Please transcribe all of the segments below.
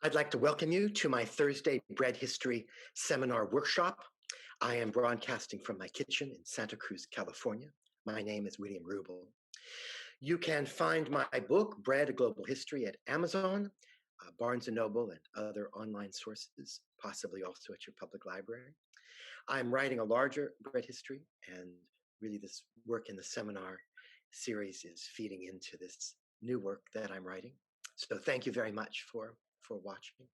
I'd like to welcome you to my Thursday Bread History Seminar Workshop. I am broadcasting from my kitchen in Santa Cruz, California. My name is William Rubel. You can find my book, Bread, A Global History, at Amazon, Barnes & Noble, and other online sources, possibly also at your public library. I'm writing a larger bread history, and really this work in the seminar series is feeding into this new work that I'm writing. So thank you very much for watching.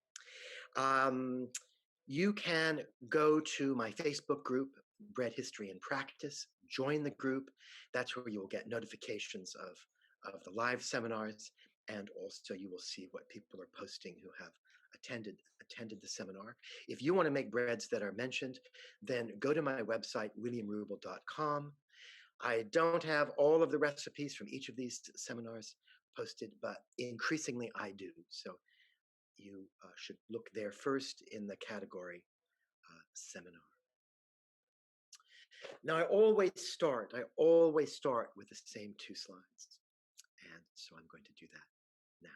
You can go to my Facebook group, Bread History in Practice, join the group. That's where you will get notifications of the live seminars, and also you will see what people are posting who have attended the seminar. If you want to make breads that are mentioned, then go to my website, williamrubel.com. I don't have all of the recipes from each of these seminars posted, but increasingly I do. So you should look there first in the category seminar. Now, I always start with the same two slides. And so I'm going to do that now.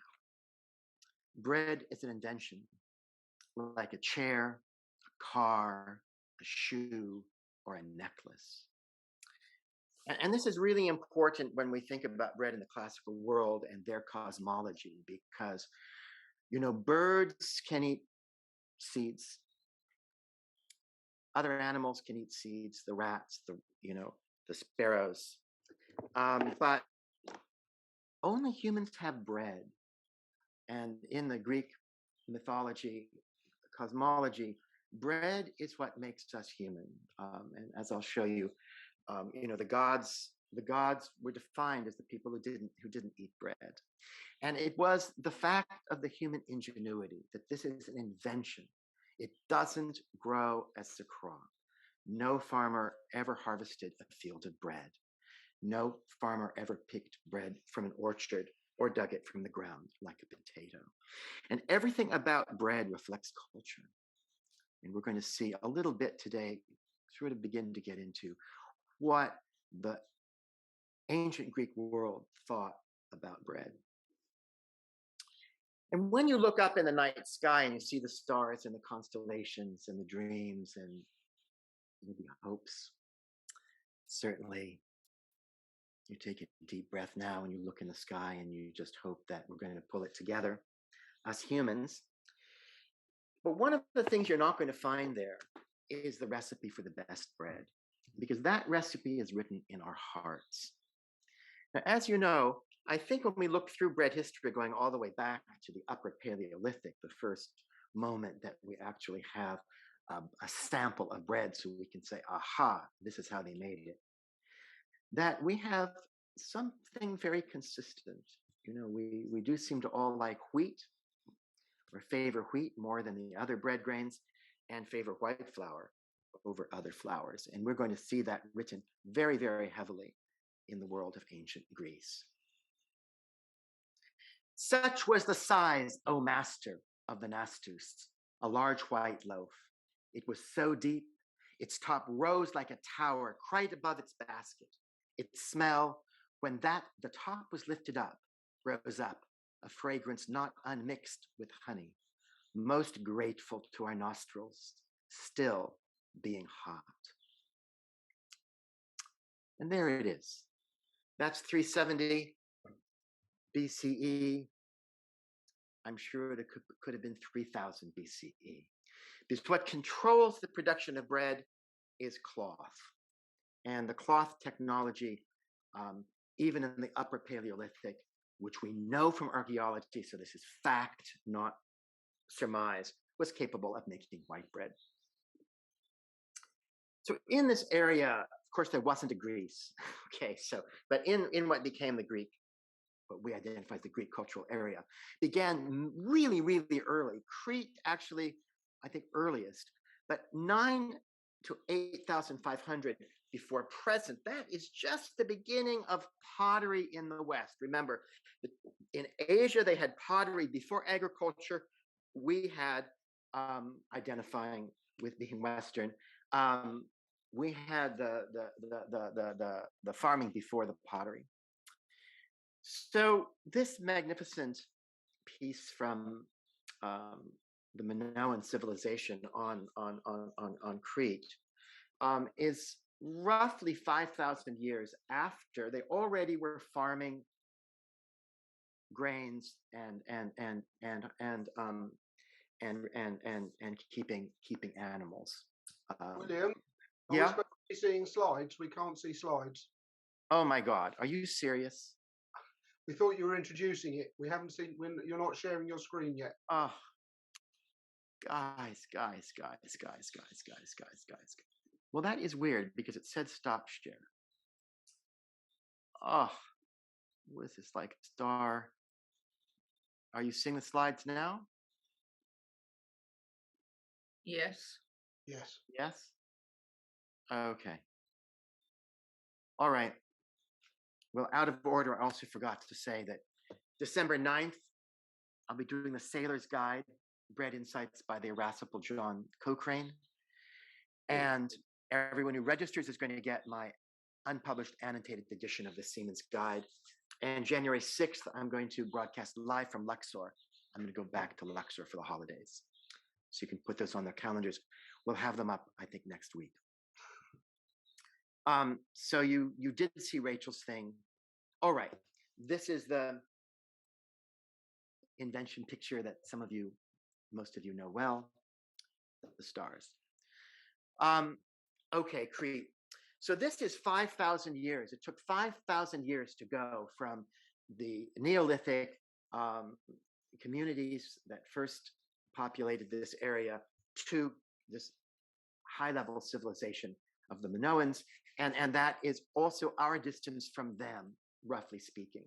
Bread is an invention, like a chair, a car, a shoe, or a necklace. And this is really important when we think about bread in the classical world and their cosmology, because, birds can eat seeds. Other animals can eat seeds, the rats, the sparrows. But only humans have bread. And in the Greek mythology, cosmology, bread is what makes us human. And as I'll show you, the gods were defined as the people who didn't eat bread. And it was the fact of the human ingenuity that this is an invention. It doesn't grow as a crop. No farmer ever harvested a field of bread. No farmer ever picked bread from an orchard or dug it from the ground like a potato. And everything about bread reflects culture. And we're going to see a little bit today, sort of begin to get into what the ancient Greek world thought about bread. And when you look up in the night sky and you see the stars and the constellations and the dreams and maybe hopes, certainly you take a deep breath now and you look in the sky and you just hope that we're going to pull it together, us humans. But one of the things you're not going to find there is the recipe for the best bread, because that recipe is written in our hearts. Now, as you know, I think when we look through bread history, going all the way back to the Upper Paleolithic, the first moment that we actually have a sample of bread, so we can say, aha, this is how they made it, that we have something very consistent. We do seem to all like wheat, or favor wheat more than the other bread grains, and favor white flour over other flours. And we're going to see that written very, very heavily in the world of ancient Greece. Such was the size, O master, of the nastus, a large white loaf. It was so deep, its top rose like a tower quite above its basket. Its smell, when the top was lifted up, rose up, a fragrance not unmixed with honey, most grateful to our nostrils, still being hot. And there it is. That's 370 BCE. I'm sure it could have been 3000 BCE. Because what controls the production of bread is cloth. And the cloth technology, even in the Upper Paleolithic, which we know from archaeology, so this is fact, not surmise, was capable of making white bread. So in this area, of course, there wasn't a Greece. Okay, but in what became the Greek, what we identify as the Greek cultural area, began really, really early. Crete actually, I think, earliest, but 9 to 8,500 before present. That is just the beginning of pottery in the West. Remember, in Asia, they had pottery before agriculture. We had, identifying with being Western, we had the farming before the pottery. So this magnificent piece from um, the Minoan civilization on Crete is roughly 5,000 years after they already were farming grains and keeping animals. William, are we Yeah. supposed to be seeing slides? We can't see slides. Oh my God, are you serious? We thought you were introducing it. We haven't seen. You're not sharing your screen yet. Oh, guys. Well, that is weird because it said stop share. Oh, was this like a star? Are you seeing the slides now? Yes. Yes. Yes. Okay. All right. Well, out of order, I also forgot to say that December 9th, I'll be doing the Sailor's Guide, Bread Insights by the Irascible John Cochrane. And everyone who registers is going to get my unpublished annotated edition of the Seaman's Guide. And January 6th, I'm going to broadcast live from Luxor. I'm going to go back to Luxor for the holidays. So you can put those on their calendars. We'll have them up, I think, next week. So you did see Rachel's thing. All right. This is the invention picture that most of you know well, the stars. Okay, Crete. So this is 5,000 years. It took 5,000 years to go from the Neolithic communities that first populated this area to this high-level civilization of the Minoans. And that is also our distance from them, roughly speaking.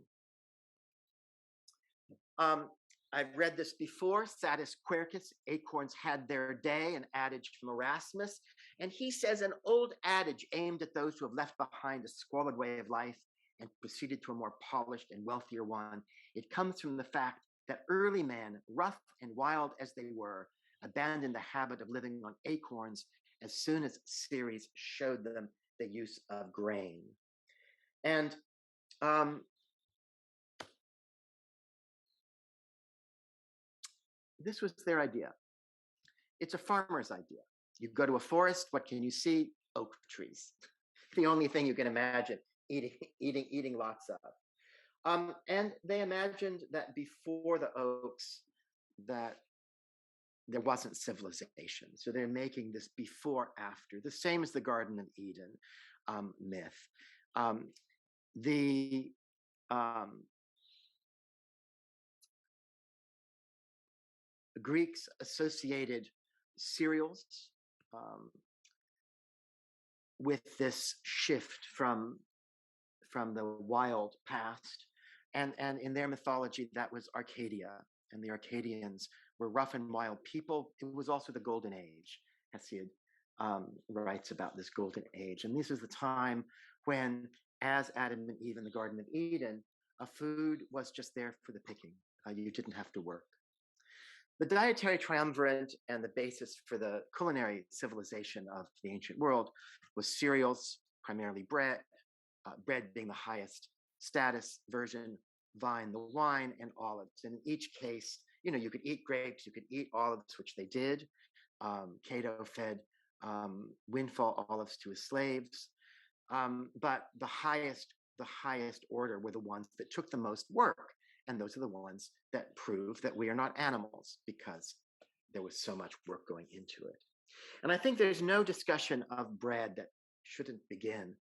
I've read this before. Satis Quercus, acorns had their day, an adage from Erasmus. And he says an old adage aimed at those who have left behind a squalid way of life and proceeded to a more polished and wealthier one. It comes from the fact that early men, rough and wild as they were, abandoned the habit of living on acorns as soon as Ceres showed them the use of grain. And this was their idea. It's a farmer's idea. You go to a forest, what can you see? Oak trees. The only thing you can imagine eating lots of. And they imagined that before the oaks, that there wasn't civilization. So they're making this before, after, the same as the Garden of Eden myth. The Greeks associated cereals with this shift from the wild past, and in their mythology that was Arcadia, and the Arcadians were rough and wild people. It was also the Golden Age. Hesiod writes about this Golden Age, and this is the time when, as Adam and Eve in the Garden of Eden, food was just there for the picking. You didn't have to work. The dietary triumvirate and the basis for the culinary civilization of the ancient world was cereals, primarily bread, bread being the highest status version, vine the wine, and olives. And in each case, you could eat grapes, you could eat olives, which they did. Cato fed windfall olives to his slaves. But the highest order were the ones that took the most work. And those are the ones that prove that we are not animals, because there was so much work going into it. And I think there's no discussion of bread that shouldn't begin,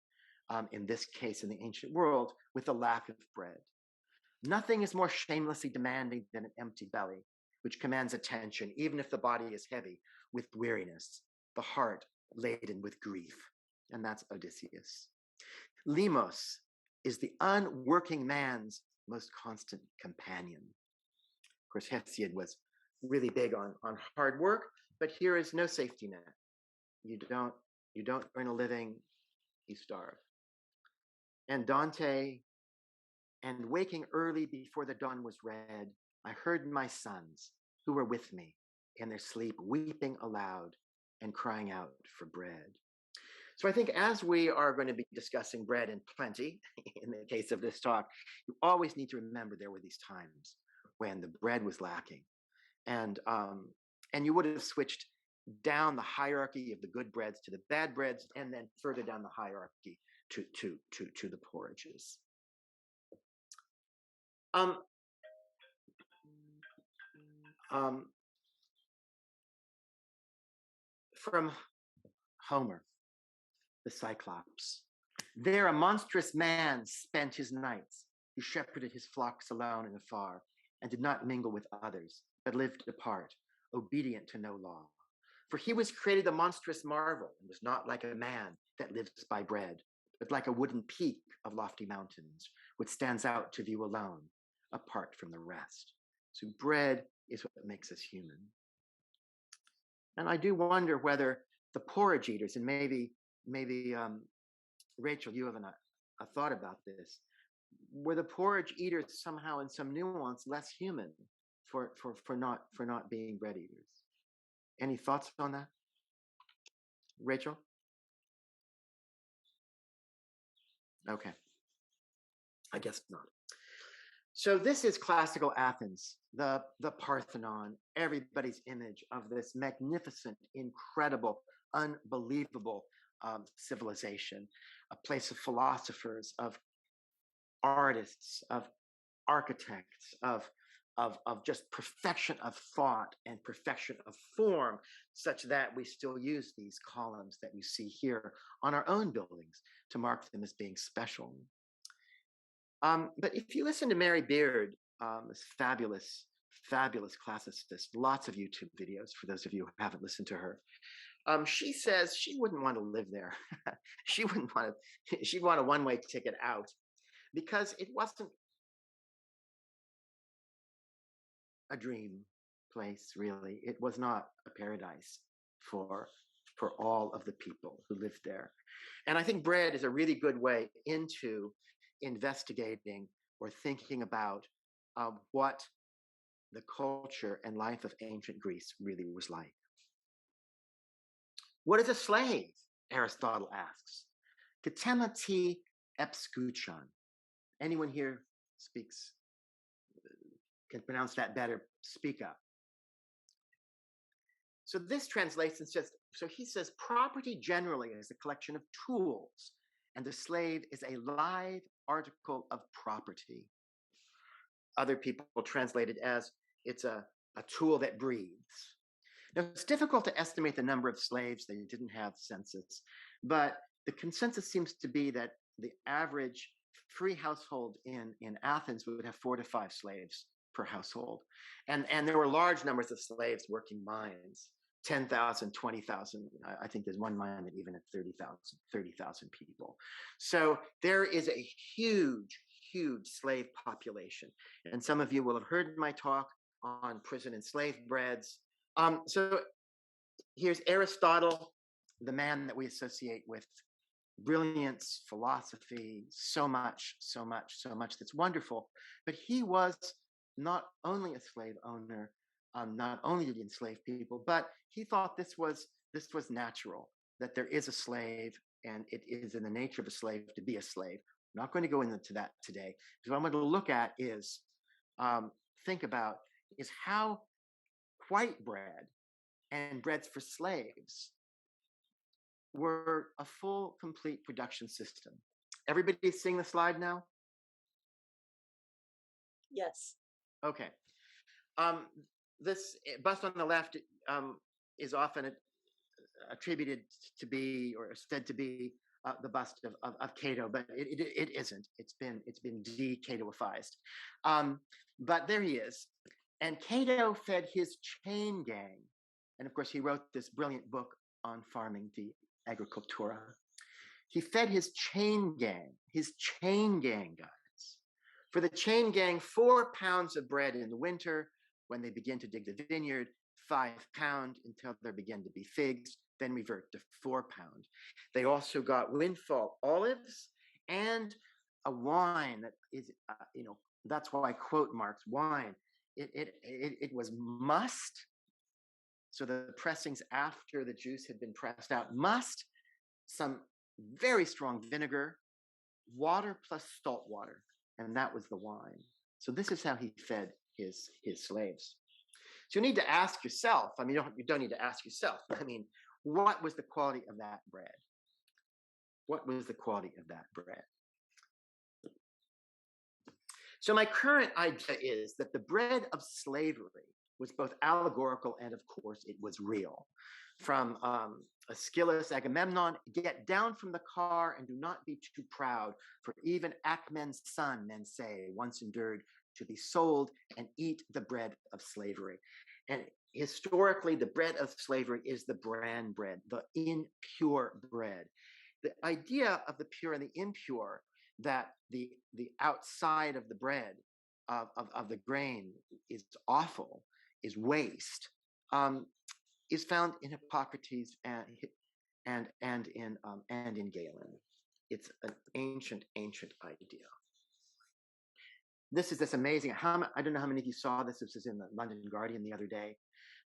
in this case, in the ancient world, with the lack of bread. Nothing is more shamelessly demanding than an empty belly, which commands attention, even if the body is heavy with weariness, the heart laden with grief. And that's Odysseus. Limos is the unworking man's most constant companion. Of course, Hesiod was really big on hard work, but here is no safety net. You don't earn a living, you starve. And Dante, and waking early before the dawn was red, I heard my sons who were with me in their sleep weeping aloud and crying out for bread. So I think as we are going to be discussing bread in plenty, in the case of this talk, you always need to remember there were these times when the bread was lacking. and you would have switched down the hierarchy of the good breads to the bad breads, and then further down the hierarchy to the porridges. From Homer, the Cyclops. There a monstrous man spent his nights, who shepherded his flocks alone and afar, and did not mingle with others, but lived apart, obedient to no law. For he was created a monstrous marvel, and was not like a man that lives by bread, but like a wooden peak of lofty mountains, which stands out to view alone, apart from the rest. So bread is what makes us human. And I do wonder whether the porridge eaters, and maybe Rachel, you have a thought about this, were the porridge eaters somehow in some nuance less human for not being bread eaters? Any thoughts on that, Rachel? Okay, I guess not. So this is classical Athens, the Parthenon, everybody's image of this magnificent, incredible, unbelievable civilization, a place of philosophers, of artists, of architects, of just perfection of thought and perfection of form, such that we still use these columns that you see here on our own buildings to mark them as being special. But if you listen to Mary Beard, this fabulous classicist, lots of YouTube videos for those of you who haven't listened to her, she says she wouldn't want to live there. She'd want a one-way ticket out, because it wasn't a dream place, really. It was not a paradise for all of the people who lived there. And I think bread is a really good way into investigating or thinking about what the culture and life of ancient Greece really was like. What is a slave? Aristotle asks. Katemati epskouchon. Anyone here can pronounce that better? Speak up. So this translates and says, so he says, property generally is a collection of tools, and the slave is a live article of property. Other people translate it as it's a tool that breathes. Now, it's difficult to estimate the number of slaves. They didn't have census, but the consensus seems to be that the average free household in Athens would have 4 to 5 slaves per household. And there were large numbers of slaves working mines, 10,000, 20,000. I think there's one mine that even had 30,000 people. So there is a huge slave population. And some of you will have heard my talk on prison and slave breads. So here's Aristotle, the man that we associate with brilliance, philosophy, so much that's wonderful. But he was not only a slave owner, not only did he enslave people, but he thought this was natural, that there is a slave, and it is in the nature of a slave to be a slave. I'm not going to go into that today. Because what I'm going to look at is, think about, is how white bread and breads for slaves were a full, complete production system. Everybody seeing the slide now? Yes. Okay. This bust on the left is often attributed to be, or said to be, the bust of Cato, but it isn't. It's been de-Catoified. But there he is. And Cato fed his chain gang. And of course, he wrote this brilliant book on farming, the Agricultura. He fed his chain gang, guys. For the chain gang, 4 pounds of bread in the winter. When they begin to dig the vineyard, 5 pounds until there begin to be figs, then revert to 4 pounds. They also got windfall olives and a wine that is, that's why I quote Mark's wine. It was must. So the pressings after the juice had been pressed out, must, some very strong vinegar, water plus salt water, and that was the wine. So this is how he fed his slaves. So you need to ask yourself. I mean, you don't need to ask yourself. I mean, what was the quality of that bread? What was the quality of that bread? So my current idea is that the bread of slavery was both allegorical and, of course, it was real. From Aeschylus, Agamemnon, get down from the car and do not be too proud, for even Acmen's son, men say, once endured to be sold and eat the bread of slavery. And historically, the bread of slavery is the bran bread, the impure bread. The idea of the pure and the impure, that the outside of the bread of the grain is awful, is waste, is found in Hippocrates and in Galen. It's an ancient idea. This is this amazing. I don't know how many of you saw this. This was in the London Guardian the other day.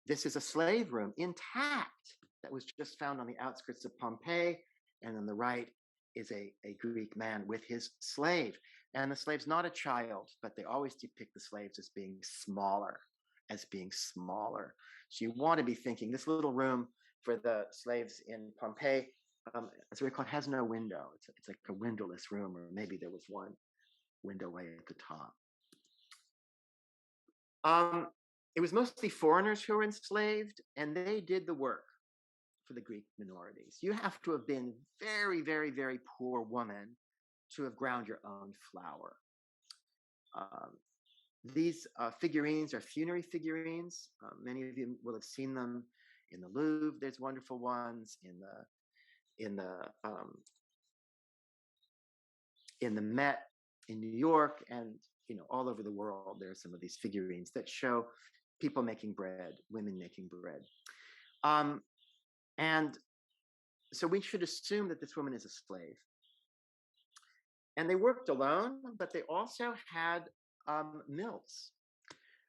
This is a slave room intact that was just found on the outskirts of Pompeii, and on the right is a Greek man with his slave. And the slave's not a child, but they always depict the slaves as being smaller, So you want to be thinking this little room for the slaves in Pompeii, as we call it, has no window. It's like a windowless room, or maybe there was one window way at the top. It was mostly foreigners who were enslaved, and they did the work for the Greek minorities. You have to have been very, very, very poor woman to have ground your own flour. These figurines are funerary figurines. Many of you will have seen them in the Louvre. There's wonderful ones in the Met in New York, and all over the world. There are some of these figurines that show people making bread, women making bread. And so we should assume that this woman is a slave. And they worked alone, but they also had mills.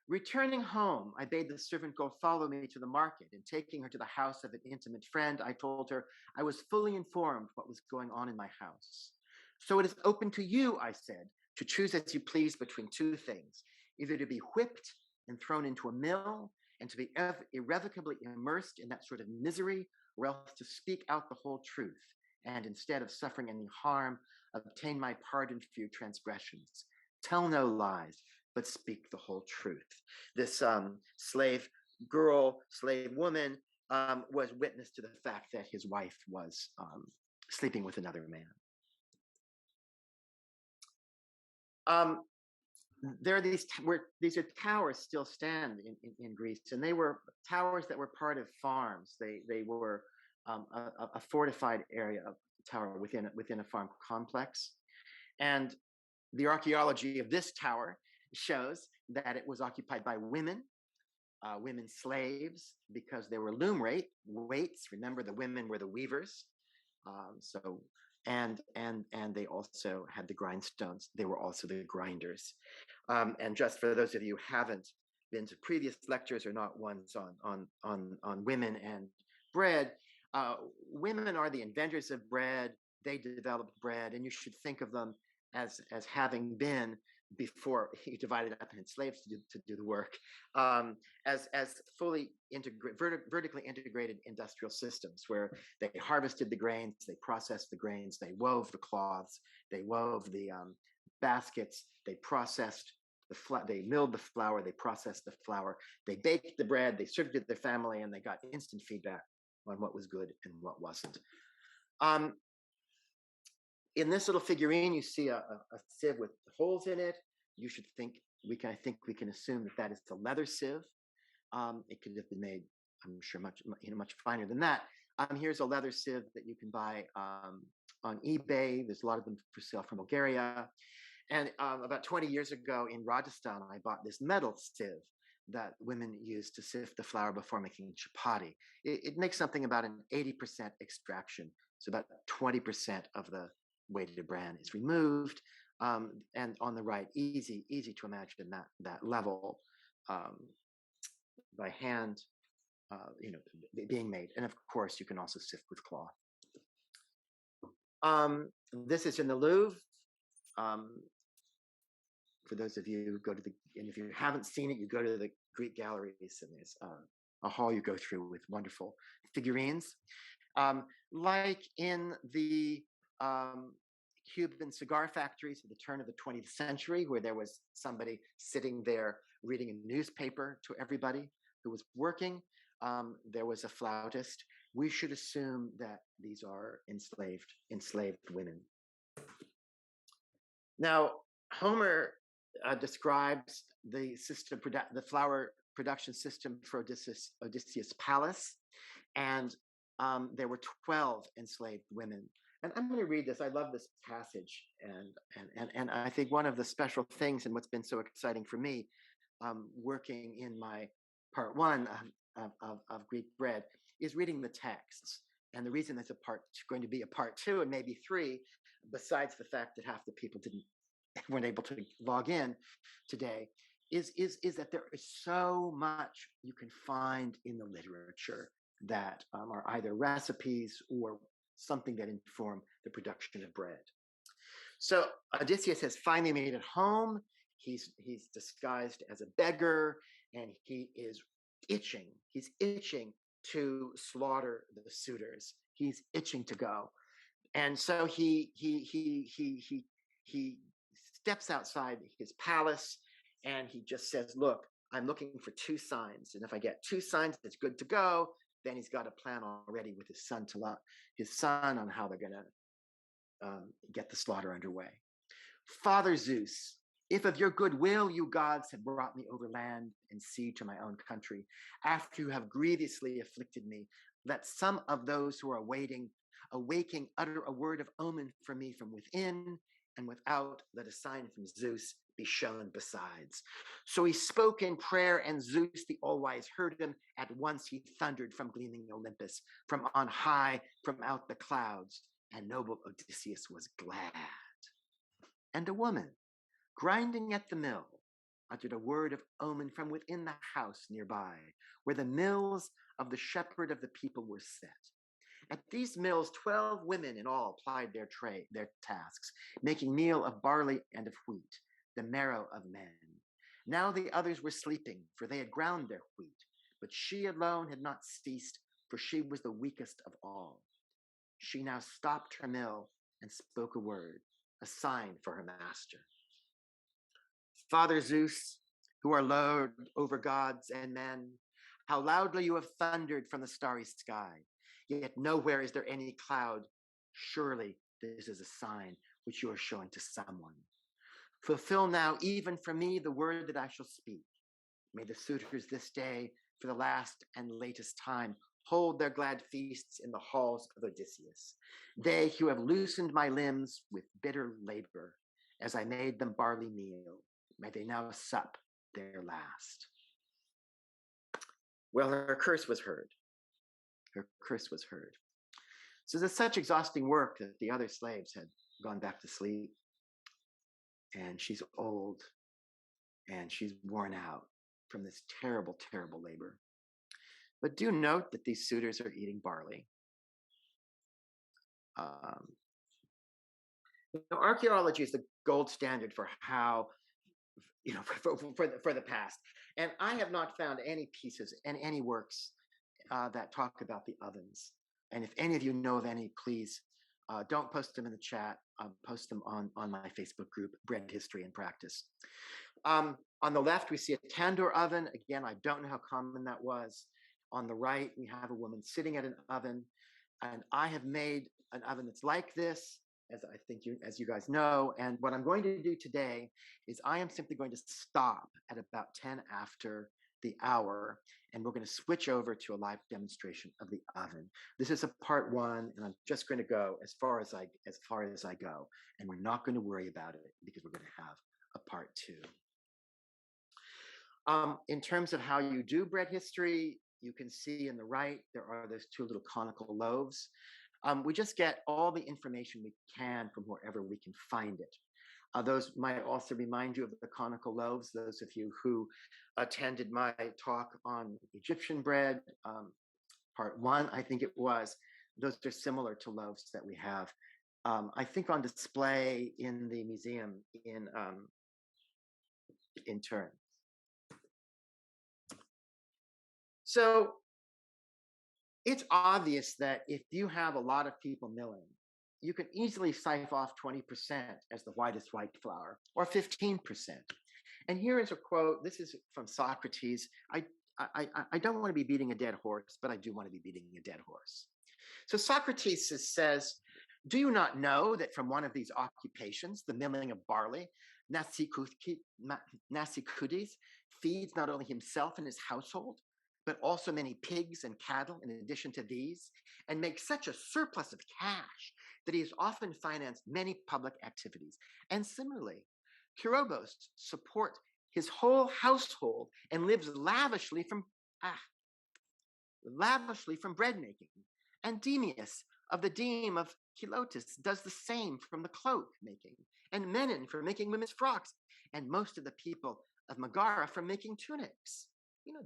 Returning home, I bade the servant go follow me to the market, and taking her to the house of an intimate friend, I told her I was fully informed what was going on in my house. So it is open to you, I said, to choose as you please between two things, either to be whipped and thrown into a mill, and to be irrevocably immersed in that sort of misery, or else to speak out the whole truth, and instead of suffering any harm, obtain my pardon for your transgressions. Tell no lies, but speak the whole truth. This slave girl, slave woman, was witness to the fact that his wife was sleeping with another man. There are these are towers still stand in Greece, and they were towers that were part of farms. They were a fortified area, a tower within a farm complex, and the archaeology of this tower shows that it was occupied by women slaves, because there were loom weights. Remember, the women were the weavers, and they also had the grindstones. They were also the grinders. And just for those of you who haven't been to previous lectures or not ones on women and bread, women are the inventors of bread. They developed bread, and you should think of them as having been, before he divided up and slaves to do the work, as fully vertically integrated industrial systems, where they harvested the grains, they processed the grains, they wove the cloths, they wove the baskets, they processed they milled the flour, they processed the flour, they baked the bread, they served it to their family, and they got instant feedback on what was good and what wasn't. In this little figurine, you see a sieve with holes in it. You should think we can assume that is a leather sieve. It could have been made, I'm sure, much finer than that. Here's a leather sieve that you can buy on eBay. There's a lot of them for sale from Bulgaria. And about 20 years ago in Rajasthan, I bought this metal sieve that women use to sift the flour before making chapati. It makes something about an 80% extraction. So about 20% of the weighted bran is removed, and on the right, easy to imagine that level by hand, being made. And of course, you can also sift with cloth. This is in the Louvre. For those of you who go to and if you haven't seen it, you go Greek galleries, and there's a hall you go through with wonderful figurines. Like in the Cuban cigar factories at the turn of the 20th century, where there was somebody sitting there reading a newspaper to everybody who was working. There was a flautist. We should assume that these are enslaved women. Now, Homer describes the system, the flour production system for Odysseus' palace, and there were 12 enslaved women. And I'm going to read this. I love this passage, and I think one of the special things and what's been so exciting for me, working in my part one of Greek bread, is reading the texts. And the reason there's going to be a part two and maybe three, besides the fact that half the people weren't able to log in today, is that there is so much you can find in the literature that are either recipes or something that inform the production of bread. So Odysseus has finally made it home. He's disguised as a beggar, and he is itching. He's itching to slaughter the suitors. He's itching to go, and so he steps outside his palace, and he just says, "Look, I'm looking for 2 signs, and if I get 2 signs, it's good to go." Then he's got a plan already with his son on how they're going to get the slaughter underway. "Father Zeus, if of your goodwill you gods have brought me over land and sea to my own country, after you have grievously afflicted me, let some of those who are awaking utter a word of omen for me from within, and without let a sign from Zeus be shown besides." So he spoke in prayer, and Zeus the all-wise heard him. At once he thundered from gleaming Olympus, from on high, from out the clouds, and noble Odysseus was glad. And a woman, grinding at the mill, uttered a word of omen from within the house nearby, where the mills of the shepherd of the people were set. At these mills, 12 women in all plied their tasks, making meal of barley and of wheat, the marrow of men. Now the others were sleeping, for they had ground their wheat, but she alone had not ceased, for she was the weakest of all. She now stopped her mill and spoke a word, a sign for her master. "Father Zeus, who are Lord over gods and men, how loudly you have thundered from the starry sky. Yet nowhere is there any cloud. Surely this is a sign which you are showing to someone. Fulfill now, even for me, the word that I shall speak. May the suitors this day, for the last and latest time, hold their glad feasts in the halls of Odysseus. They who have loosened my limbs with bitter labor, as I made them barley meal, may they now sup their last." Well, her curse was heard. Her curse was heard. So there's such exhausting work that the other slaves had gone back to sleep. And she's old, and she's worn out from this terrible, terrible labor. But do note that these suitors are eating barley. Archaeology is the gold standard for how, for the past. And I have not found any pieces and any works that talk about the ovens. And if any of you know of any, please don't post them in the chat. Post them on my Facebook group, Bread History and Practice. On the left, we see a tandoor oven. Again, I don't know how common that was. On the right, we have a woman sitting at an oven. And I have made an oven that's like this, as you guys know. And what I'm going to do today is I am simply going to stop at about 10 after the hour, and we're going to switch over to a live demonstration of the oven. This is a part 1, and I'm just going to go as far as I go, and we're not going to worry about it because we're going to have a part 2. In terms of how you do bread history, you can see in the right there are those 2 little conical loaves. We just get all the information we can from wherever we can find it. Those might also remind you of the conical loaves, those of you who attended my talk on Egyptian bread, part 1, I think it was. Those are similar to loaves that we have, I think, on display in the museum in Turin. So it's obvious that if you have a lot of people milling, you can easily siphon off 20% as the whitest white flour, or 15%. And here is a quote. This is from Socrates. I don't want to be beating a dead horse, but I do want to be beating a dead horse. So Socrates says, do you not know that from one of these occupations, the milling of barley, Nasicudes feeds not only himself and his household, but also many pigs and cattle in addition to these, and makes such a surplus of cash that he has often financed many public activities. And similarly, Kirobos supports his whole household and lives lavishly from bread making. And Demeus of the deme of Kilotis does the same from the cloak making, and Menon for making women's frocks, and most of the people of Megara for making tunics.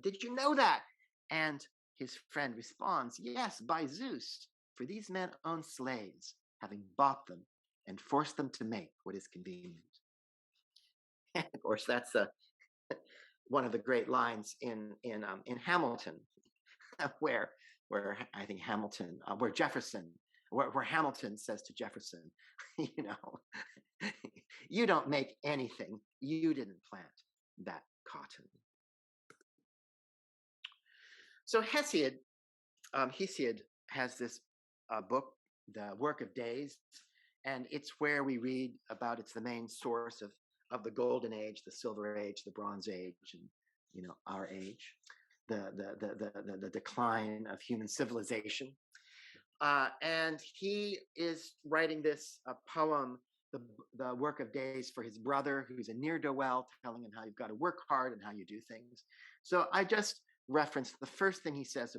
Did you know that? And his friend responds, yes, by Zeus, for these men own slaves, having bought them and forced them to make what is convenient. Of course, that's one of the great lines in Hamilton, where I think Hamilton, where Hamilton says to Jefferson, you don't make anything. You didn't plant that cotton. So Hesiod has this book, The Work of Days, and it's where we read about, it's the main source of the Golden Age, the Silver Age, the Bronze Age, and our age, the decline of human civilization. And he is writing this poem, the Work of Days, for his brother, who's a ne'er-do-well, telling him how you've got to work hard and how you do things. So I just referenced the first thing he says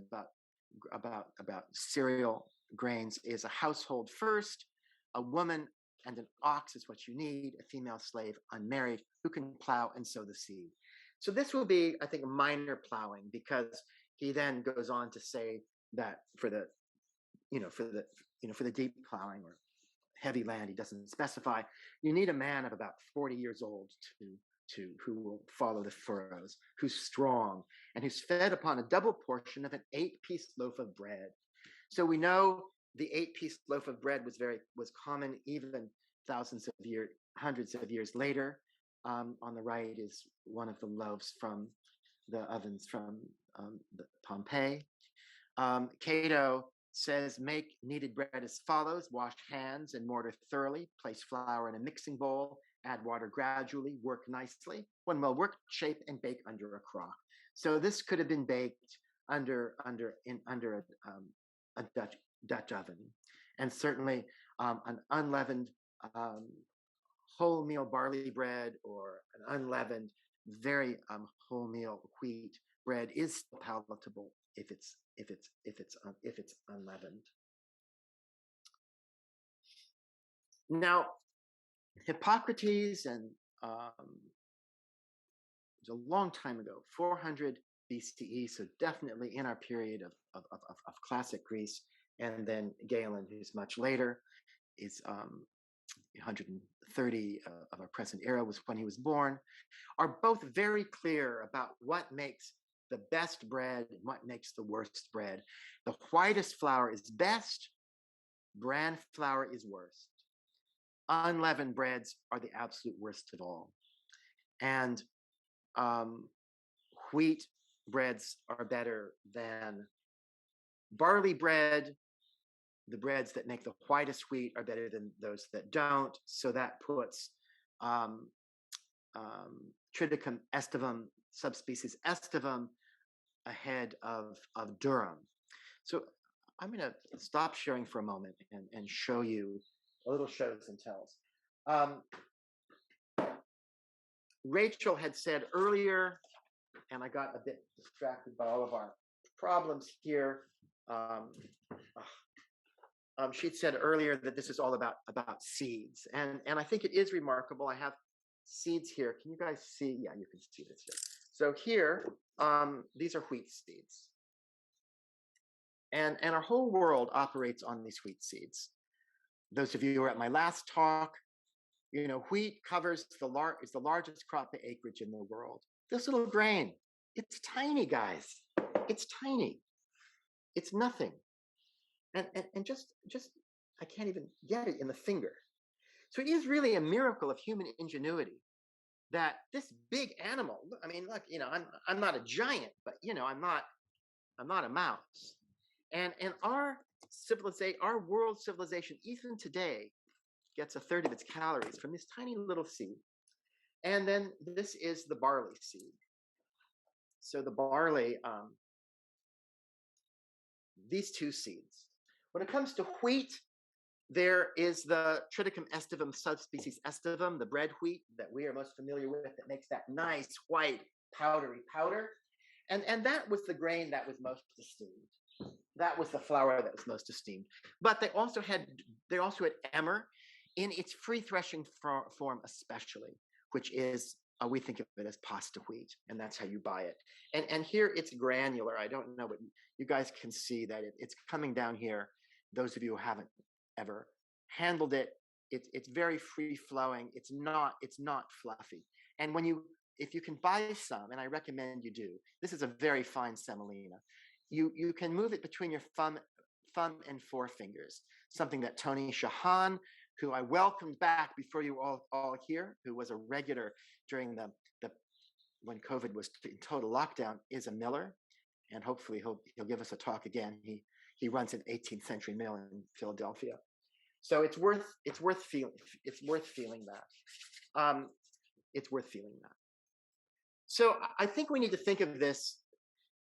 about cereal grains is a household first, a woman and an ox is what you need, a female slave, unmarried, who can plow and sow the seed. So this will be, I think, minor plowing, because he then goes on to say that for the deep plowing or heavy land, he doesn't specify, you need a man of about 40 years old who will follow the furrows, who's strong, and who's fed upon a double portion of an 8-piece loaf of bread. So we know the 8-piece loaf of bread was common even hundreds of years later. On the right is one of the loaves from the ovens from Pompeii. Cato says, make kneaded bread as follows: wash hands and mortar thoroughly, place flour in a mixing bowl, add water gradually, work nicely. When well worked, shape and bake under a crock. So this could have been baked under a Dutch oven, and certainly an unleavened wholemeal barley bread or an unleavened, very wholemeal wheat bread is still palatable if it's unleavened. Now, Hippocrates, and it was a long time ago, 400 BCE, so definitely in our period of classic Greece, and then Galen, who's much later, is 130 of our present era, was when he was born, are both very clear about what makes the best bread and what makes the worst bread. The whitest flour is best, bran flour is worst. Unleavened breads are the absolute worst of all. And wheat breads are better than barley bread. The breads that make the whitest wheat are better than those that don't. So that puts Triticum aestivum, subspecies aestivum, ahead of durum. So I'm going to stop sharing for a moment and show you a little shows and tells. Rachel had said earlier, and I got a bit distracted by all of our problems here. She'd said earlier that this is all about seeds, and I think it is remarkable. I have seeds here. Can you guys see? Yeah, you can see this here. So here, these are wheat seeds, and our whole world operates on these wheat seeds. Those of you who were at my last talk, wheat covers is the largest crop by acreage in the world. This little grain, it's tiny, guys. It's tiny. It's nothing. And just I can't even get it in the finger. So it is really a miracle of human ingenuity that this big animal, I mean, look, I'm not a giant, but I'm not a mouse. And our world civilization, even today, gets a third of its calories from this tiny little seed. And then this is the barley seed. So the barley, these two seeds. When it comes to wheat, there is the Triticum estivum subspecies estivum, the bread wheat that we are most familiar with, that makes that nice white powdery powder. And that was the grain that was most esteemed. That was the flour that was most esteemed. But they also had emmer in its free threshing form, especially, which is we think of it as pasta wheat, and that's how you buy it. And here it's granular. I don't know, but you guys can see that it's coming down here. Those of you who haven't ever handled it, it's very free flowing. It's not fluffy. And if you can buy some, and I recommend you do, this is a very fine semolina. You can move it between your thumb and forefingers. Something that Tony Shahan, who I welcomed back before you all here, who was a regular during the when COVID was in total lockdown, is a miller, and hopefully he'll give us a talk again. He runs an 18th century mill in Philadelphia, so it's worth feeling that. It's worth feeling that. So I think we need to think of this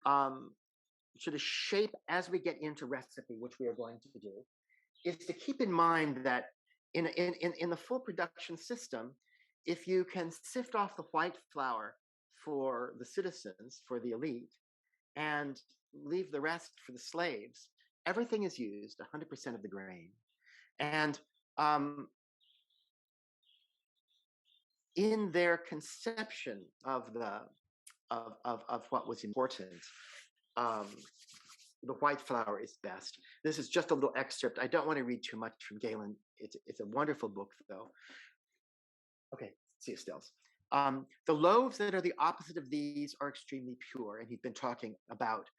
sort of shape as we get into recipe, which we are going to do, is to keep in mind that in the full production system, if you can sift off the white flour for the citizens, for the elite, and leave the rest for the slaves, everything is used, 100% of the grain. And in their conception of what was important, the white flour is best. This is just a little excerpt. I don't want to read too much from Galen. It's a wonderful book, though. Okay, see you, Stills. The loaves that are the opposite of these are extremely pure, and he's been talking about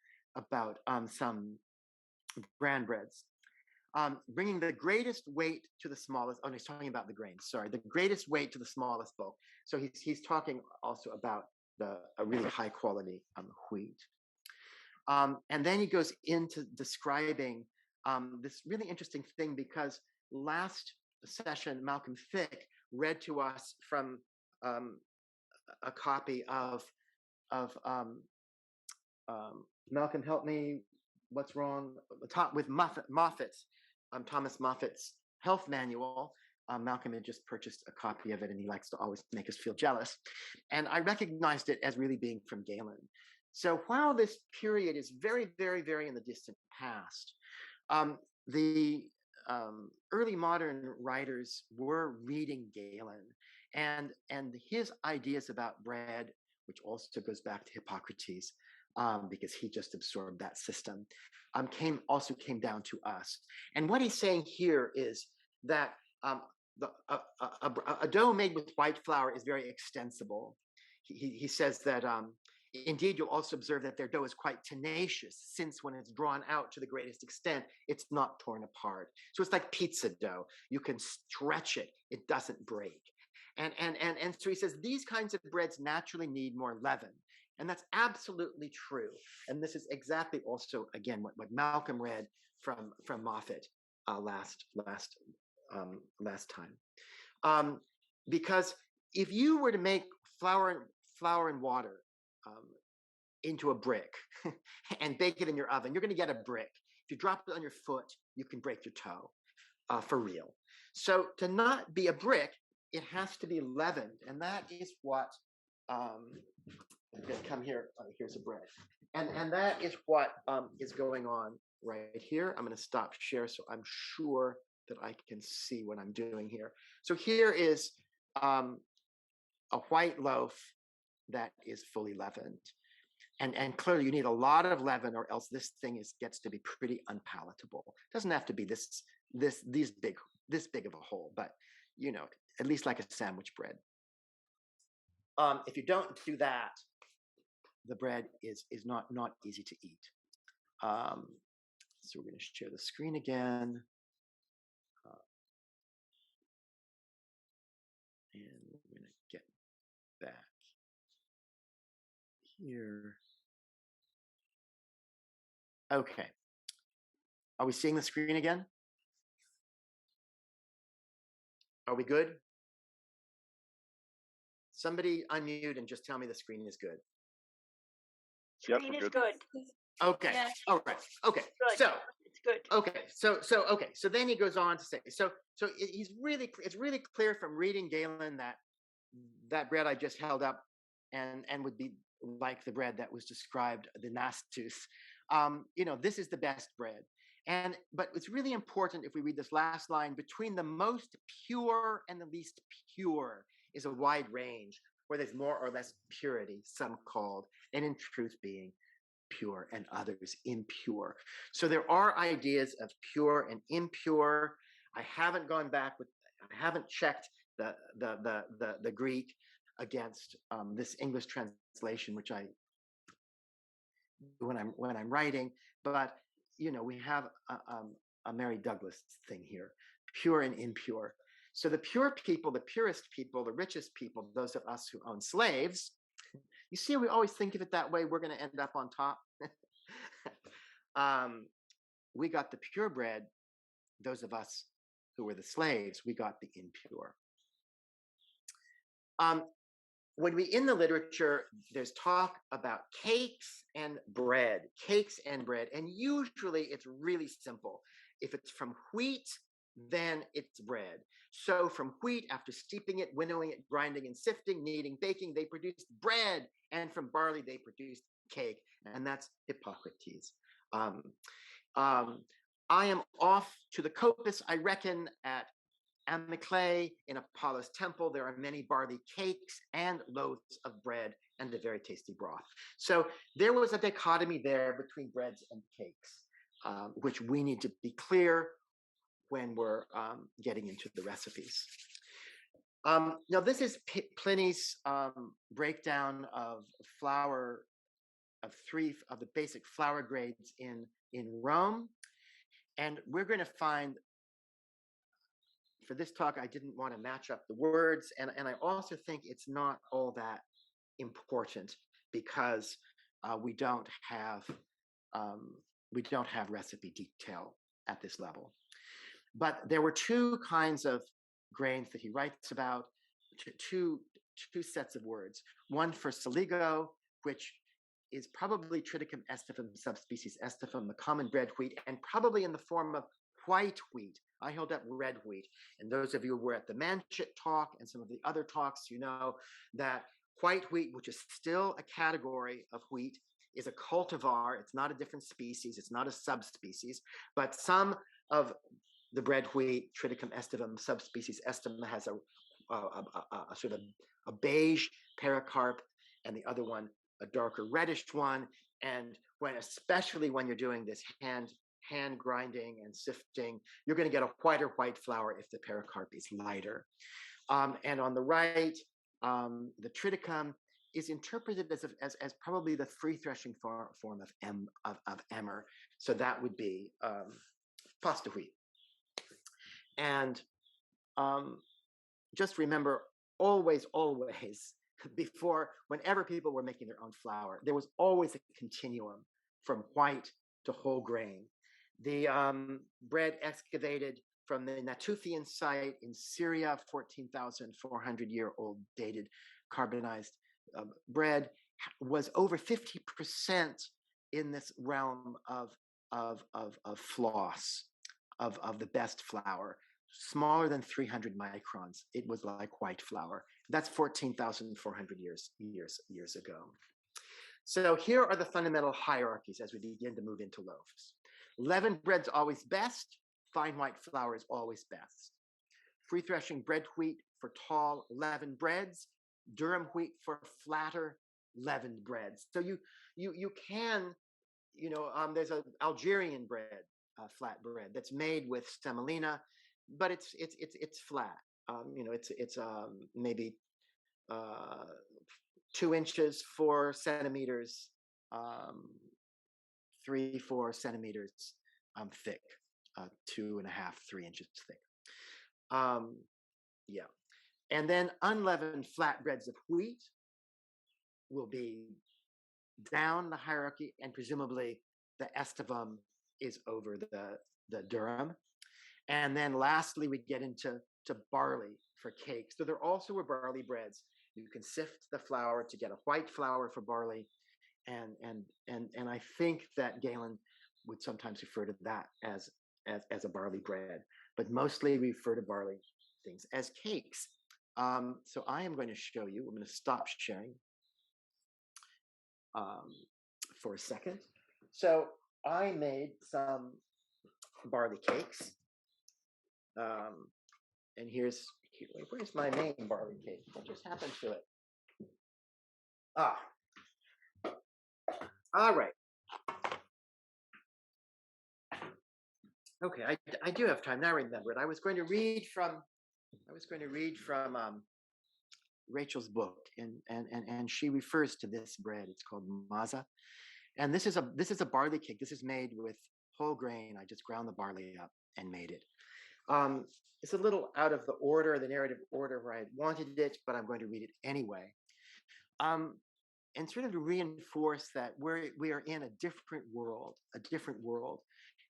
some bran breads. Bringing the greatest weight to the smallest. Oh, no, he's talking about the grains. Sorry, the greatest weight to the smallest bulk. So he's talking also about a really high quality wheat. And then he goes into describing this really interesting thing, because last session Malcolm Fick read to us from a copy of Malcolm, help me. What's wrong? With Moffat's. Thomas Moffat's health manual. Malcolm had just purchased a copy of it, and he likes to always make us feel jealous. And I recognized it as really being from Galen. So while this period is very, very, very in the distant past, the early modern writers were reading Galen, and his ideas about bread, which also goes back to Hippocrates, because he just absorbed that system, came down to us. And what he's saying here is that a dough made with white flour is very extensible. He says that indeed, you'll also observe that their dough is quite tenacious, since when it's drawn out to the greatest extent, it's not torn apart. So it's like pizza dough. You can stretch it, it doesn't break. And so he says these kinds of breads naturally need more leaven. And that's absolutely true. And this is exactly also, again, what Malcolm read from Moffat last time. Because if you were to make flour and water into a brick and bake it in your oven, you're going to get a brick. If you drop it on your foot, you can break your toe for real. So to not be a brick, it has to be leavened. And that is what, come here, here's a bread. And that is what is going on right here. I'm going to stop share so I'm sure that I can see what I'm doing here. So here is a white loaf that is fully leavened. And clearly you need a lot of leaven, or else this thing gets to be pretty unpalatable. It doesn't have to be this big of a hole, but at least like a sandwich bread. If you don't do that, the bread is not easy to eat. So we're going to share the screen again. And we're going to get back here. Okay. Are we seeing the screen again? Are we good? Somebody unmute and just tell me the screen is good. Screen is good. Okay. Yeah. All right. Okay. Good. So it's good. Okay. So then he goes on to say, it's really clear from reading Galen that bread I just held up and would be like the bread that was described, the nastus. This is the best bread. But it's really important if we read this last line, between the most pure and the least pure is a wide range where there's more or less purity, some called, and in truth being pure and others impure. So there are ideas of pure and impure. I haven't checked the Greek against this English translation, which I when I'm writing, but we have a Mary Douglas thing here, pure and impure. So the pure people, the purest people, the richest people, those of us who own slaves, you see, we always think of it that way. We're going to end up on top. We got the pure bread. Those of us who were the slaves, we got the impure. When we in the literature, there's talk about cakes and bread, and usually it's really simple. If it's from wheat, then it's bread. So from wheat, after steeping it, winnowing it, grinding and sifting, kneading, baking, they produced bread, and from barley they produced cake, and that's Hippocrates. I am off to the coppice, I reckon, at Amyclae in Apollo's temple. There are many barley cakes and loaves of bread and a very tasty broth. So there was a dichotomy there between breads and cakes, which we need to be clear when we're getting into the recipes. Now, this is Pliny's breakdown of flour, of three of the basic flour grades in Rome. And we're going to find, for this talk, I didn't want to match up the words. And I also think it's not all that important because we don't have recipe detail at this level. But there were two kinds of grains that he writes about, two sets of words. One for siligo, which is probably Triticum aestivum subspecies aestivum, the common bread wheat, and probably in the form of white wheat. I held up red wheat. And those of you who were at the Manchit talk and some of the other talks, you know that white wheat, which is still a category of wheat, is a cultivar. It's not a different species. It's not a subspecies. But some of the bread wheat, Triticum aestivum subspecies aestivum, has a sort of a beige pericarp, and the other one a darker reddish one. And especially when you're doing this hand grinding and sifting, you're going to get a whiter white flour if the pericarp is lighter. And on the right, the triticum is interpreted as probably the free threshing form of emmer. So that would be pasta wheat. And just remember, always, before, whenever people were making their own flour, there was always a continuum from white to whole grain. The bread excavated from the Natufian site in Syria, 14,400-year-old dated carbonized bread, was over 50% in this realm of floss, of the best flour. Smaller than 300 microns. It was like white flour. That's 14,400 years ago. So here are the fundamental hierarchies as we begin to move into loaves. Leavened bread's always best. Fine white flour is always best. Free threshing bread wheat for tall leavened breads. Durum wheat for flatter leavened breads. So you can, there's an Algerian bread, flat bread that's made with semolina, but it's flat. It's maybe 2 inches, 4 centimeters, 3-4 centimeters thick, 2.5, 3 inches thick. Yeah. And then unleavened flatbreads of wheat will be down the hierarchy, and presumably the estivum is over the durum. And then lastly, we get into barley for cakes. So there also were barley breads. You can sift the flour to get a white flour for barley. And I think that Galen would sometimes refer to that as a barley bread, but mostly we refer to barley things as cakes. So I am going to show you, I'm going to stop sharing for a second. So I made some barley cakes. And where's my main barley cake? What just happened to it? All right. Okay, I do have time now. I remember it. I was going to read from Rachel's book, and she refers to this bread. It's called maza, and this is a barley cake. This is made with whole grain. I just ground the barley up and made it. It's a little out of the narrative order where I wanted it, but I'm going to read it anyway. And sort of to reinforce that we are in a different world.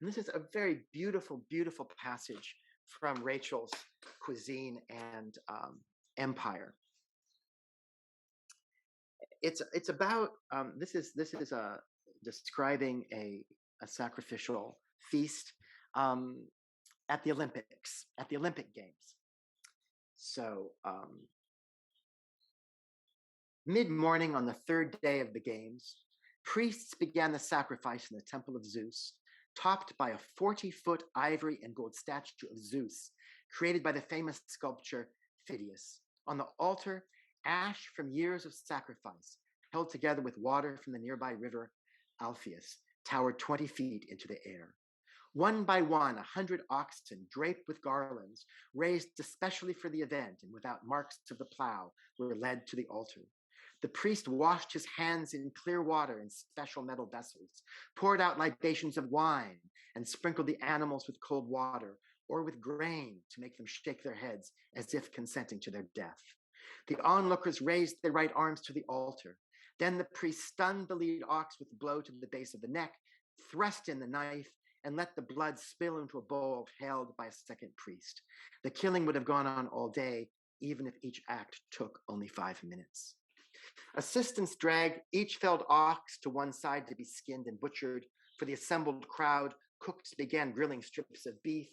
And this is a very beautiful, beautiful passage from Rachel's Cuisine and Empire. It's about this is describing a sacrificial feast at the Olympic Games. So mid-morning on the 3rd day of the games, priests began the sacrifice in the temple of Zeus, topped by a 40-foot ivory and gold statue of Zeus, created by the famous sculptor Phidias. On the altar, ash from years of sacrifice, held together with water from the nearby river Alpheus, towered 20 feet into the air. One by one, 100 oxen draped with garlands, raised especially for the event and without marks of the plow, were led to the altar. The priest washed his hands in clear water in special metal vessels, poured out libations of wine, and sprinkled the animals with cold water or with grain to make them shake their heads as if consenting to their death. The onlookers raised their right arms to the altar. Then the priest stunned the lead ox with a blow to the base of the neck, thrust in the knife, and let the blood spill into a bowl held by a second priest. The killing would have gone on all day, even if each act took only 5 minutes. Assistants dragged each felled ox to one side to be skinned and butchered. For the assembled crowd, cooks began grilling strips of beef,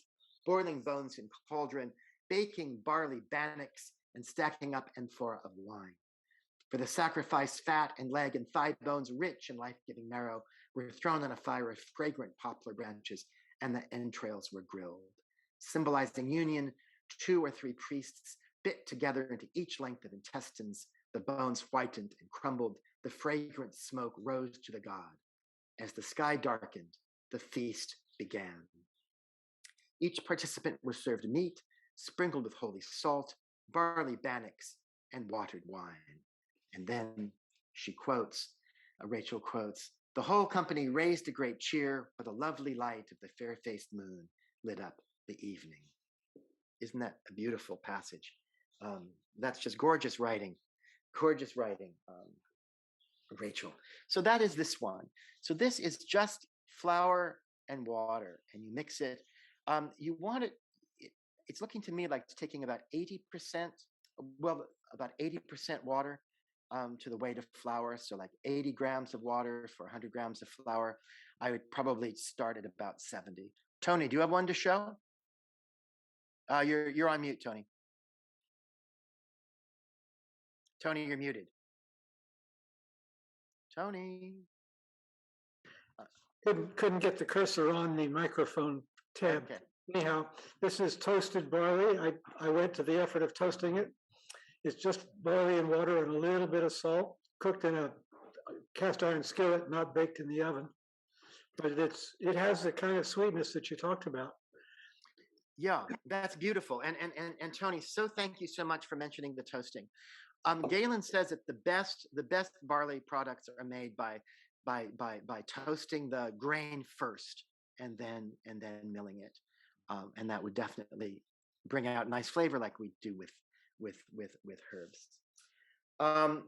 boiling bones in cauldron, baking barley bannocks, and stacking up amphora of wine. For the sacrifice, fat and leg and thigh bones, rich in life-giving marrow, were thrown on a fire of fragrant poplar branches, and the entrails were grilled. Symbolizing union, 2 or 3 priests bit together into each length of intestines. The bones whitened and crumbled. The fragrant smoke rose to the god. As the sky darkened, the feast began. Each participant was served meat, sprinkled with holy salt, barley bannocks, and watered wine. And then she quotes, Rachel quotes, "The whole company raised a great cheer, for the lovely light of the fair-faced moon lit up the evening." Isn't that a beautiful passage? That's just gorgeous writing. Gorgeous writing, Rachel. So that is this one. So this is just flour and water, and you mix it. You want it, it's looking to me like it's taking about 80% water to the weight of flour. So like 80 grams of water for 100 grams of flour. I would probably start at about 70. Tony, do you have one to show? You're on mute, Tony. Tony, you're muted. Tony. Couldn't get the cursor on the microphone tab. Okay. Anyhow, this is toasted barley. I went to the effort of toasting it. It's just barley and water and a little bit of salt, cooked in a cast iron skillet, not baked in the oven. But it has the kind of sweetness that you talked about. Yeah, that's beautiful. And Tony, so thank you so much for mentioning the toasting. Galen says that the best barley products are made by toasting the grain first and then milling it, and that would definitely bring out nice flavor like we do with herbs. I'm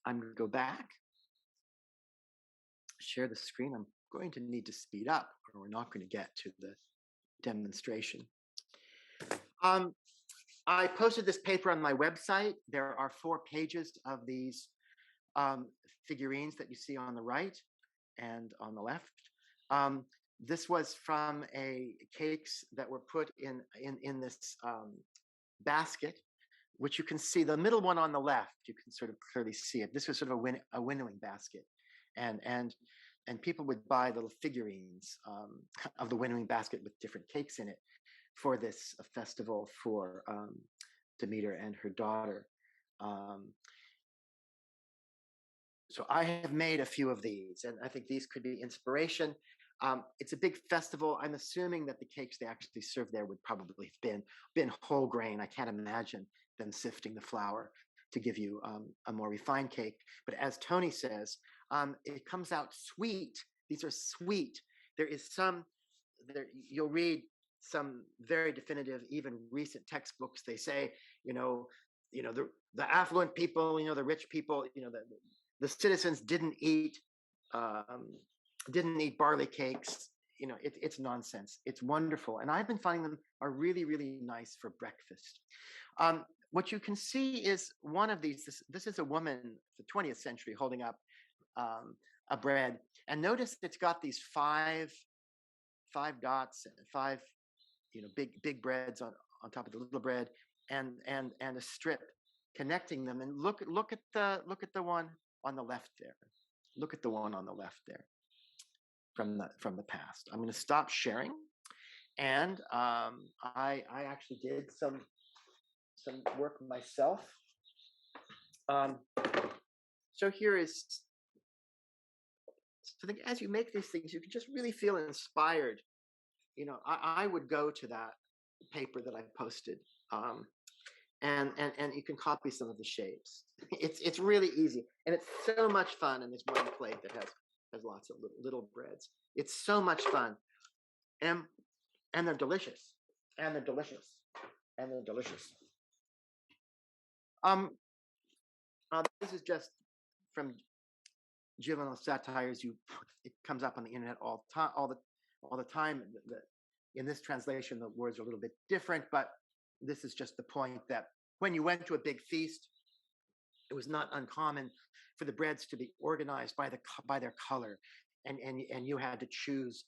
going to go back, share the screen. I'm going to need to speed up, or we're not going to get to the demonstration. I posted this paper on my website. There are 4 pages of these figurines that you see on the right and on the left. This was from cakes that were put in this basket, which you can see. The middle one on the left, you can sort of clearly see it. This was sort of a winnowing basket, and people would buy little figurines of the winnowing basket with different cakes in it for this festival for Demeter and her daughter. So I have made a few of these, and I think these could be inspiration. It's a big festival. I'm assuming that the cakes they actually served there would probably have been whole grain. I can't imagine them sifting the flour to give you a more refined cake. But as Tony says, it comes out sweet. These are sweet. There is you'll read some very definitive, even recent textbooks. They say, the affluent people, the rich people, the citizens didn't eat barley cakes. It's nonsense. It's wonderful, and I've been finding them are really, really nice for breakfast. What you can see is one of these. This is a woman, the 20th century, holding up a bread, and notice it's got these five dots, 5 big breads on top of the little bread, and a strip connecting them. And look at the one on the left there. Look at the one on the left there from the past. I'm going to stop sharing, and I actually did some work myself. So here is. So I think as you make these things, you can just really feel inspired. I would go to that paper that I posted, and you can copy some of the shapes. It's really easy, and it's so much fun. And this one plate that has lots of little breads. It's so much fun, and they're delicious, and they're delicious, and they're delicious. This is just from juvenile satires. It comes up on the internet all the time. In this translation, the words are a little bit different, but this is just the point that when you went to a big feast, it was not uncommon for the breads to be organized by their color, and you had to choose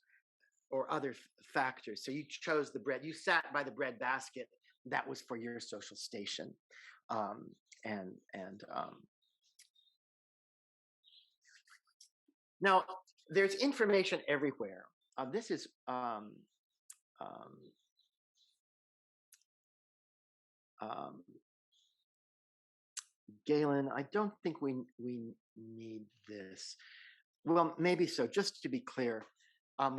or other factors. So you chose the bread. You sat by the bread basket. That was for your social station, Now, there's information everywhere. This is Galen. I don't think we need this. Well, maybe so. Just to be clear,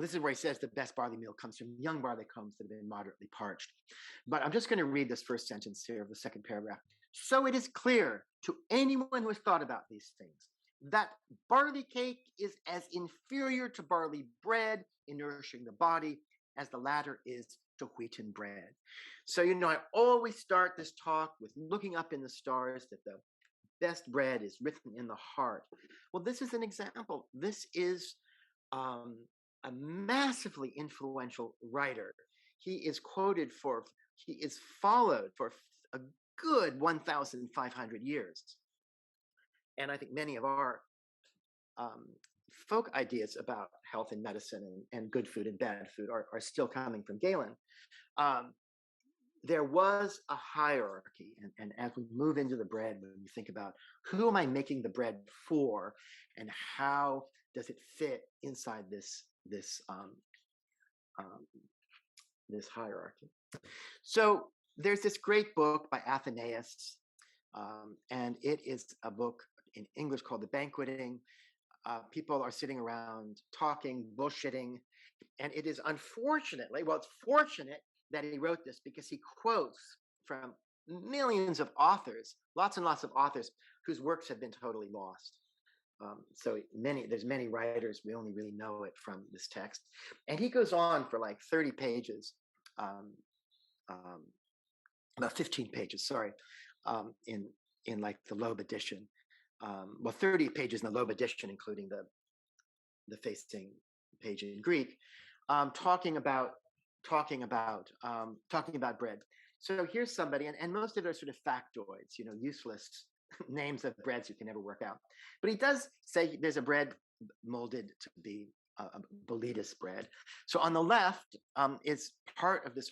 this is where he says the best barley meal comes from young barley combs that have been moderately parched. But I'm just going to read this first sentence here of the second paragraph. So it is clear to anyone who has thought about these things that barley cake is as inferior to barley bread in nourishing the body as the latter is to wheaten bread. So, I always start this talk with looking up in the stars that the best bread is written in the heart. Well, this is an example. This is a massively influential writer. He is followed for a good 1,500 years. And I think many of our folk ideas about health and medicine and good food and bad food are still coming from Galen. There was a hierarchy, and as we move into the bread, when we think about who am I making the bread for, and how does it fit inside this hierarchy? So there's this great book by Athenaeus, and it is a book in English called The Banqueting. People are sitting around talking, bullshitting, and it's fortunate that he wrote this because he quotes from millions of authors, lots and lots of authors whose works have been totally lost. There's many writers, we only really know it from this text. And he goes on for like 30 pages, about 15 pages, sorry, in like the Loeb edition. 30 pages in the Loeb edition, including the facing page in Greek, talking about bread. So here's somebody, and most of it are sort of factoids, useless names of breads you can never work out. But he does say there's a bread molded to be a boletus bread. So on the left is part of this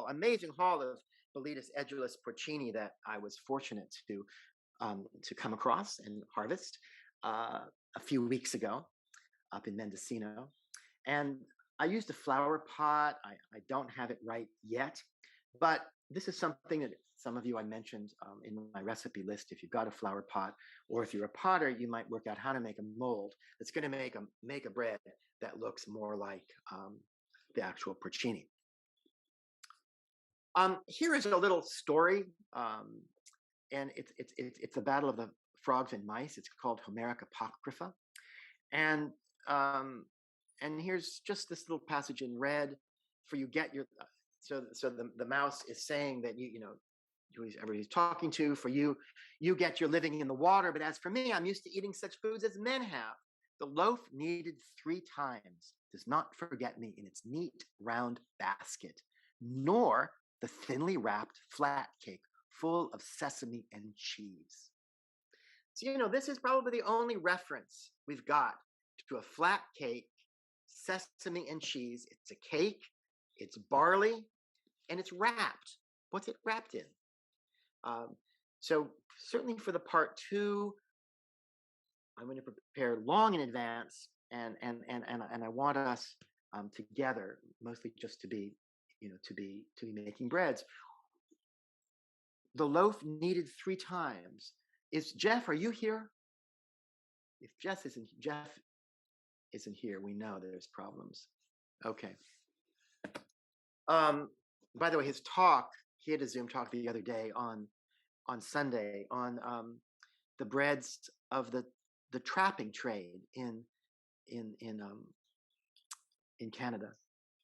amazing haul of boletus edulis porcini that I was fortunate to come across and harvest a few weeks ago up in Mendocino. And I used a flower pot. I don't have it right yet, but this is something that some of you I mentioned in my recipe list. If you've got a flower pot, or if you're a potter, you might work out how to make a mold that's going to make a bread that looks more like the actual porcini. Here is a little story, and it's the Battle of the Frogs and Mice. It's called Homeric Apocrypha, and here's just this little passage in red for you. So the mouse is saying that whoever he's talking to, for you get your living in the water, but as for me, I'm used to eating such foods as men have. The loaf kneaded 3 times does not forget me in its neat round basket, nor the thinly wrapped flat cake full of sesame and cheese. So this is probably the only reference we've got to a flat cake, sesame and cheese. It's a cake, it's barley, and it's wrapped. What's it wrapped in? So certainly for the part 2, I'm going to prepare long in advance, and I want us together, mostly just to be making breads. The loaf kneaded 3 times. Is Jeff? Are you here? If Jeff isn't here, we know there's problems. Okay. By the way, his talk, he had a Zoom talk the other day on Sunday on the breads of the trapping trade in Canada,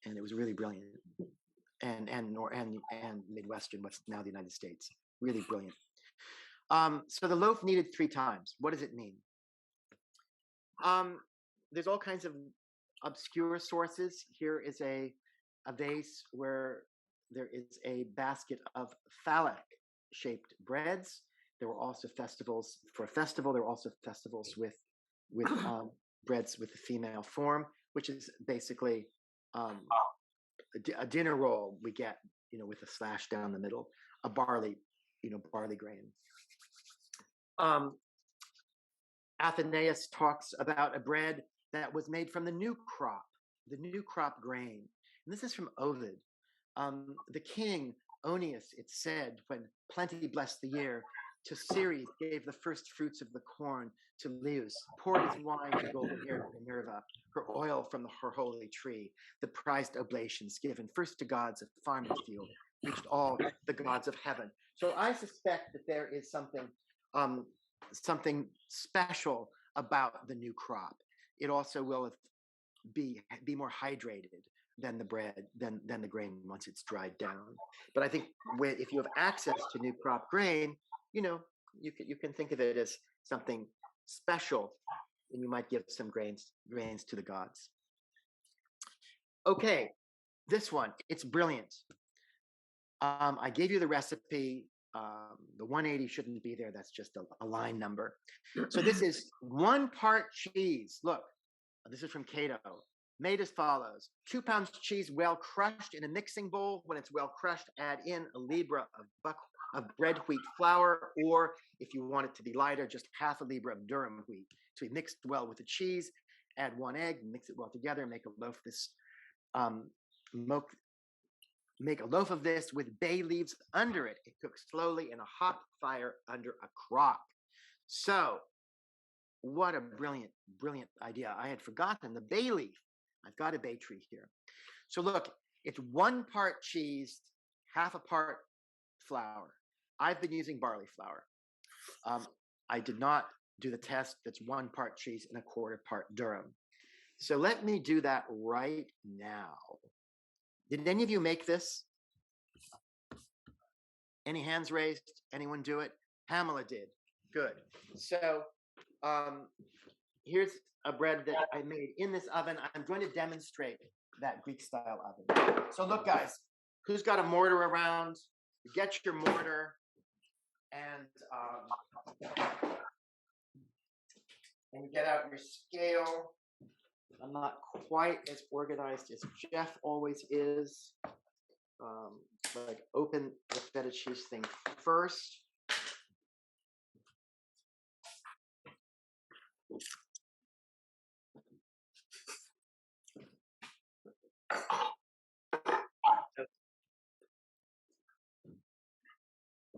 and it was really brilliant. And Midwestern, what's now the United States, really brilliant. So the loaf kneaded 3 times. What does it mean? There's all kinds of obscure sources. Here is a vase where there is a basket of phallic-shaped breads. There were also festivals. For a festival, there were also festivals with breads with the female form, which is basically a dinner roll we get, with a slash down the middle, a barley grain. Athenaeus talks about a bread that was made from the new crop grain. And this is from Ovid. The king, Onius, it said, when plenty blessed the year, to Ceres gave the first fruits of the corn, to Leus poured his wine to golden-haired Minerva, her oil from her holy tree, the prized oblations given first to gods of farm and field, reached all the gods of heaven. So I suspect that there is something special about the new crop. It also will be more hydrated than the bread, than the grain once it's dried down. But I think if you have access to new crop grain, you can think of it as something special, and you might give some grains to the gods. Okay, this one, it's brilliant. I gave you the recipe. The 180 shouldn't be there. That's just a line number. So this is 1 part cheese. Look, this is from Cato. Made as follows: 2 pounds cheese well crushed in a mixing bowl. When it's well crushed, add in a libra of bread wheat flour, or if you want it to be lighter, just half a libra of durum wheat to be mixed well with the cheese. Add 1 egg, mix it well together, make a loaf of this with bay leaves under it. It cooks slowly in a hot fire under a crock. So, what a brilliant idea. I had forgotten the bay leaf. I've got a bay tree here. So look, it's 1 part cheese, half a part flour. I've been using barley flour. I did not do the test that's 1 part cheese and 1/4 part durum. So let me do that right now. Did any of you make this? Any hands raised? Anyone do it? Pamela did. Good. So here's a bread that I made in this oven. I'm going to demonstrate that Greek style oven. So look, guys, who's got a mortar around? Get your mortar and get out your scale. I'm not quite as organized as Jeff always is. Like open the feta cheese thing first.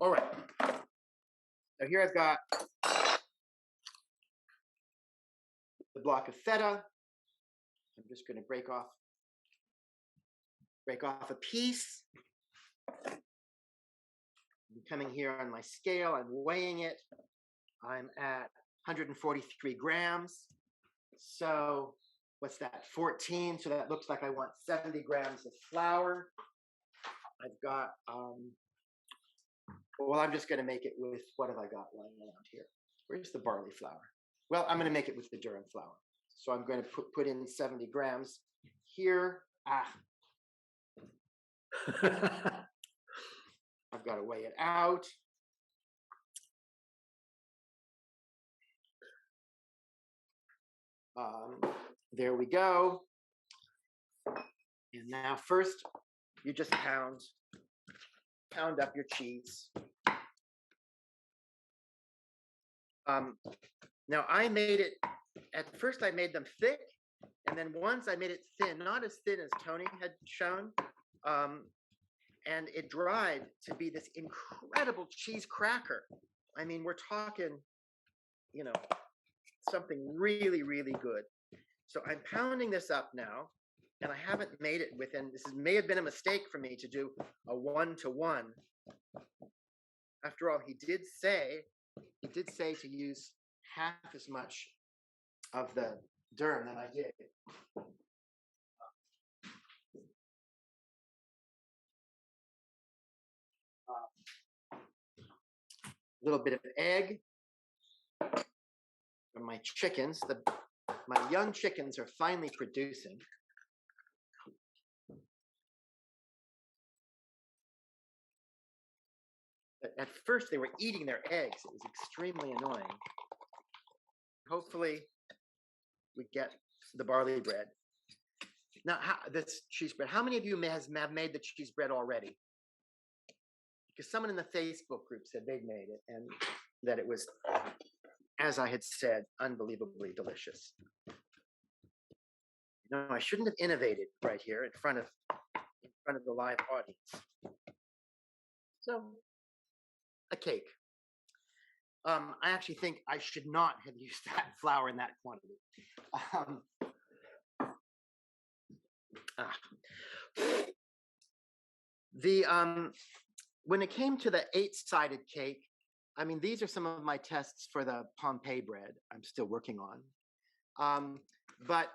All right. So here I've got the block of feta. I'm just going to break off a piece. I'm coming here on my scale. I'm weighing it. I'm at 143 grams. So what's that? 14. So that looks like I want 70 grams of flour. I've got, well, I'm just going to make it with, what have I got lying around here? Where's the barley flour? Well, I'm going to make it with the durum flour. So I'm going to put in 70 grams here. I've got to weigh it out. There we go. And now first, you just pound up your cheese. Now I made it, at first I made them thick, and then once I made it thin, not as thin as Tony had shown, and it dried to be this incredible cheese cracker. I mean, we're talking, you know, something really, really good. So I'm pounding this up now, and I haven't made it within, may have been a mistake for me to do a 1-to-1. After all, he did say to use half as much of the durum than I did. A little bit of egg from my chickens. My young chickens are finally producing. But at first, they were eating their eggs. It was extremely annoying. Hopefully, we get the barley bread. Now, this cheese bread. How many of you have made the cheese bread already? Because someone in the Facebook group said they'd made it and that it was, as I had said, unbelievably delicious. No, I shouldn't have innovated right here in front of the live audience. So, a cake. I actually think I should not have used that flour in that quantity. When it came to the 8-sided cake, I mean, these are some of my tests for the Pompeii bread I'm still working on. But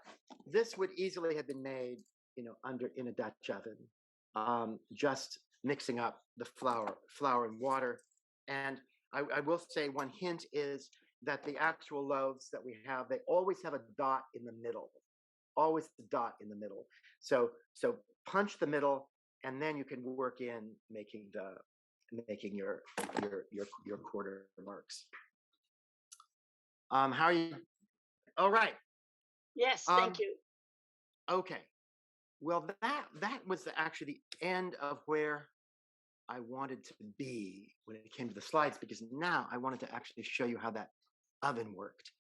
this would easily have been made, you know, in a Dutch oven, just mixing up the flour and water. And I will say one hint is that the actual loaves that we have, they always have a dot in the middle, always the dot in the middle. So punch the middle, and then you can work in making your quarter marks. How are you? All right. Yes, thank you. Okay. Well, that was actually the end of where I wanted to be when it came to the slides, because now I wanted to actually show you how that oven worked.